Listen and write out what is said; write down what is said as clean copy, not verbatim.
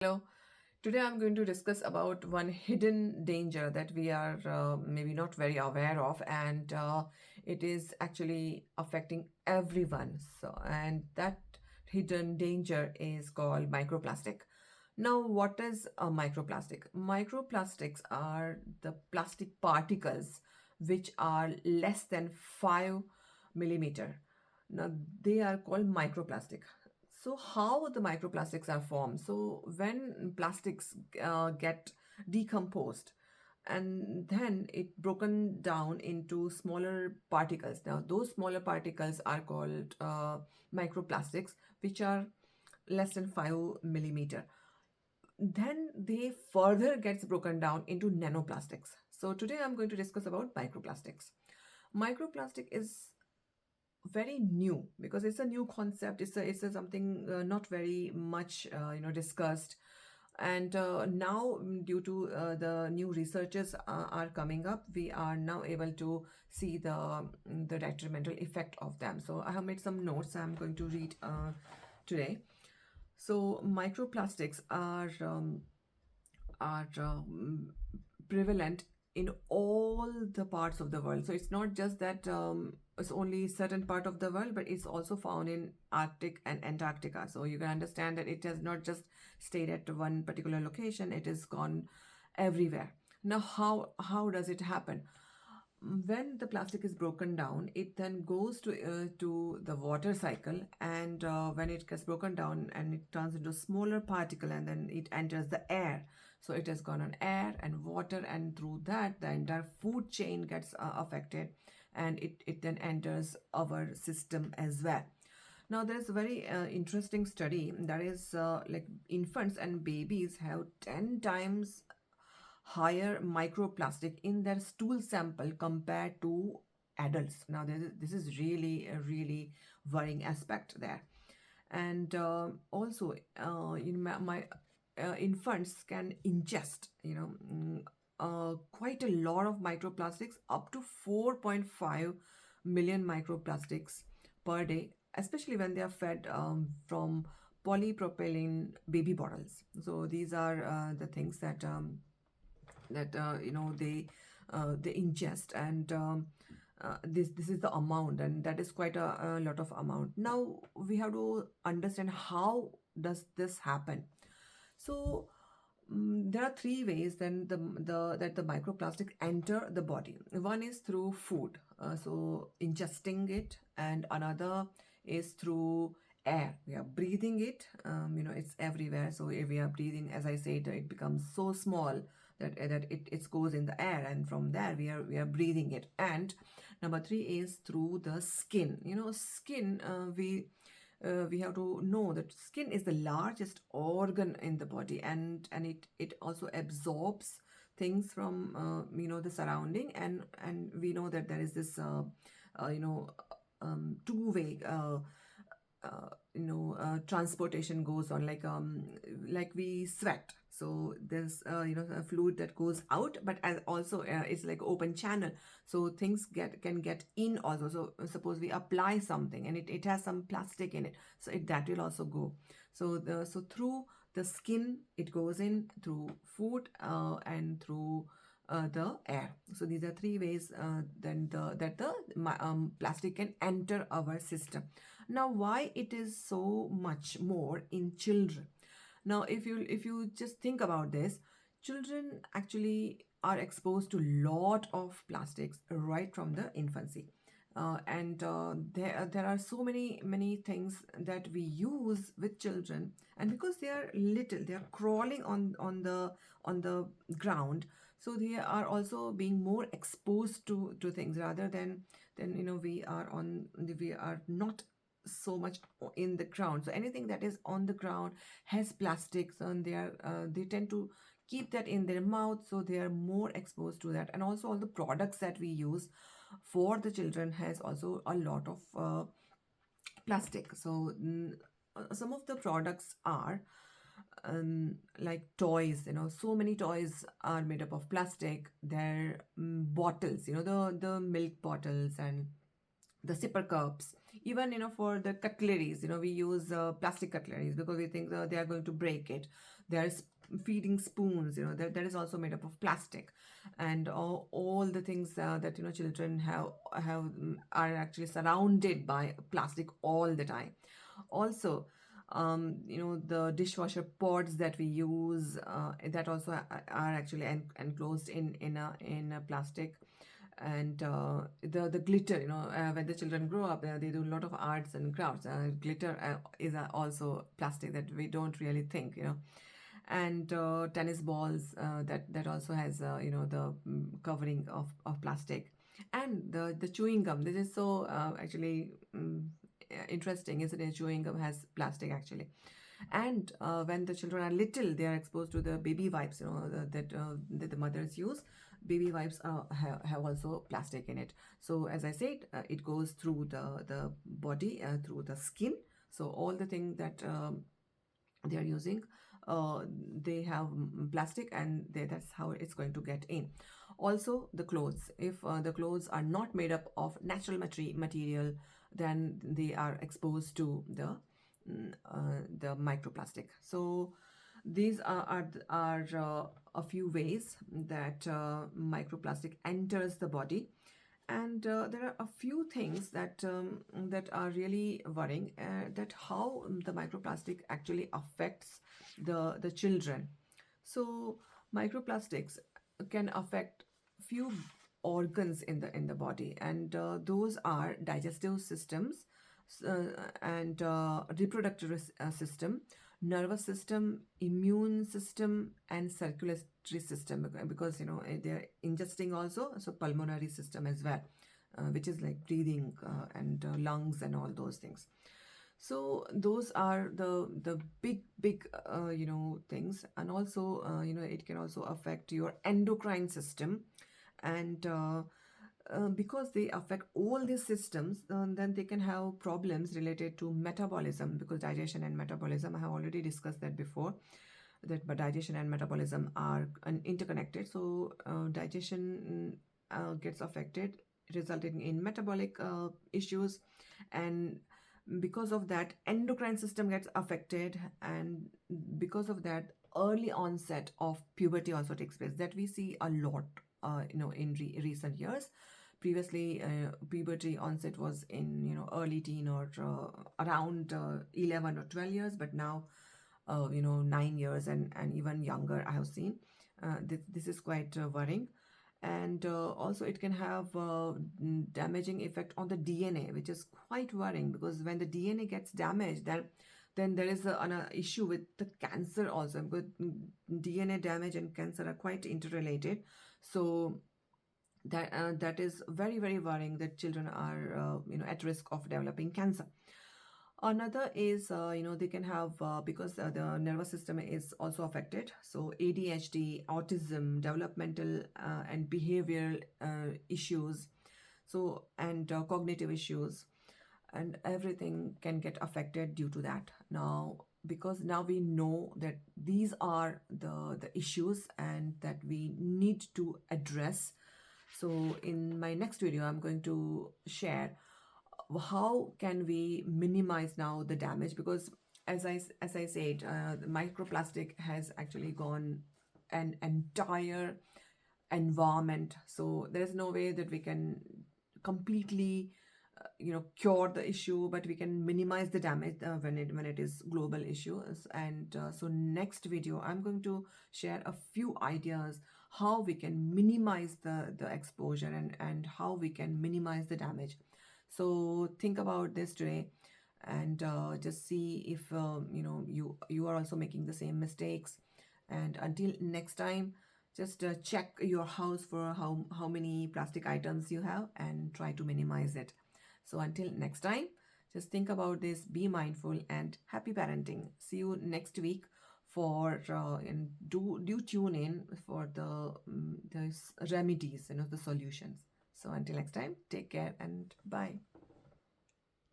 Hello. Today I'm going to discuss about one hidden danger that we are maybe not very aware of, and it is actually affecting everyone. And that hidden danger is called microplastic. Now, what is a microplastic? Microplastics are the plastic particles which are less than 5 millimeter. Now, they are called microplastic. So, how the microplastics are formed? So, when plastics get decomposed, and then it broken down into smaller particles. Now, those smaller particles are called microplastics, which are less than 5 millimeter. Then they further gets broken down into nanoplastics. So today I'm going to discuss about microplastics. Microplastic is very new because it's a new concept. It's a something not very much discussed, and now due to the new researches are coming up, we are now able to see the detrimental effect of them. So I have made some notes I'm going to read today. So microplastics are prevalent in all the parts of the world. So it's not just that it's only certain part of the world, but it's also found in Arctic and Antarctica. So you can understand that it has not just stayed at one particular location; it has gone everywhere. Now, how does it happen? When the plastic is broken down, it then goes to the water cycle, and when it gets broken down and it turns into a smaller particle, and then it enters the air. So it has gone on air and water, and through that the entire food chain gets affected, and it then enters our system as well. Now there's a very interesting study that is like infants and babies have 10 times higher microplastic in their stool sample compared to adults. Now, this is really a really worrying aspect there. And also, my infants can ingest, quite a lot of microplastics, up to 4.5 million microplastics per day, especially when they are fed from polypropylene baby bottles. So these are the things that they ingest, and this is the amount, and that is quite a lot of amount. Now we have to understand how does this happen. So there are three ways then the microplastic enter the body. One is through food, so ingesting it, and another is through air. We are breathing it. It's everywhere. So if we are breathing, as I said, it becomes so small that it goes in the air, and from there we are breathing it. And number three is through the skin. Skin. We have to know that skin is the largest organ in the body, and it also absorbs things from the surrounding, and we know that there is this two-way transportation goes on, like we sweat. So there's a fluid that goes out, but as also it's like open channel, so things can get in also. So suppose we apply something and it has some plastic in it, so that will also go. So through the skin it goes in, through food, and through the air. So these are three ways that the plastic can enter our system. Now, why it is so much more in children? Now, if you just think about this, children actually are exposed to lot of plastics right from the infancy. And there are so many things that we use with children, and because they are little, they are crawling on the ground, so they are also being more exposed to things, rather than we are not so much in the ground. So anything that is on the ground has plastics, and they tend to keep that in their mouth, so they are more exposed to that. And also all the products that we use for the children has also a lot of plastic. So some of the products are like toys. So many toys are made up of plastic. Their bottles, the milk bottles and the sipper cups. Even for the cutleries, we use plastic cutleries because we think they are going to break it. There's feeding spoons, that is also made up of plastic. And all the things that children are actually surrounded by plastic all the time. Also, the dishwasher pods that we use, that also are actually enclosed in a plastic. And the glitter, when the children grow up, they do a lot of arts and crafts. Glitter is also plastic that we don't really think. And tennis balls, that also has the covering of plastic. And the chewing gum, this is so actually interesting, isn't it? Chewing gum has plastic actually. And when the children are little, they are exposed to the baby wipes, that the mothers use. Baby wipes have also plastic in it. So as I said, it goes through the body, through the skin. So all the things that they are using, uh, they have plastic, and that's how it's going to get in. Also, the clothes, if the clothes are not made up of natural material, then they are exposed to the microplastic. So these are a few ways that microplastic enters the body. And there are a few things that are really worrying, that how the microplastic actually affects the children. So microplastics can affect few organs in the body, and those are digestive systems, and reproductive system, nervous system, immune system, and circulatory system, because they're ingesting also, so pulmonary system as well, which is like breathing, and lungs and all those things. So those are the big things. And also it can also affect your endocrine system. And because they affect all these systems, then they can have problems related to metabolism, because digestion and metabolism, I have already discussed that before, that but digestion and metabolism are interconnected. So digestion gets affected, resulting in metabolic issues. And because of that, endocrine system gets affected. And because of that, early onset of puberty also takes place, that we see a lot in recent years. Previously, puberty onset was in early teen, or around 11 or 12 years, but now 9 years, and even younger I have seen. This is quite worrying. And also it can have damaging effect on the DNA, which is quite worrying, because when the DNA gets damaged, then there is an issue with the cancer also, because DNA damage and cancer are quite interrelated. So that is very, very worrying, that children are at risk of developing cancer. Another is, they can have, because the nervous system is also affected. So ADHD, autism, developmental and behavioral issues, so, and cognitive issues, and everything can get affected due to that. Now, because now we know that these are the issues and that we need to address. So in my next video, I'm going to share how can we minimize now the damage, because as I said, the microplastic has actually gone an entire environment. So there's no way that we can completely cure the issue, but we can minimize the damage when it is global issues. And so next video, I'm going to share a few ideas how we can minimize the exposure, and how we can minimize the damage. So think about this today, and just see if you are also making the same mistakes. And until next time, just check your house for how many plastic items you have, and try to minimize it. So until next time, just think about this, be mindful, and happy parenting. See you next week for and do tune in for the remedies, the solutions. So until next time, take care and bye.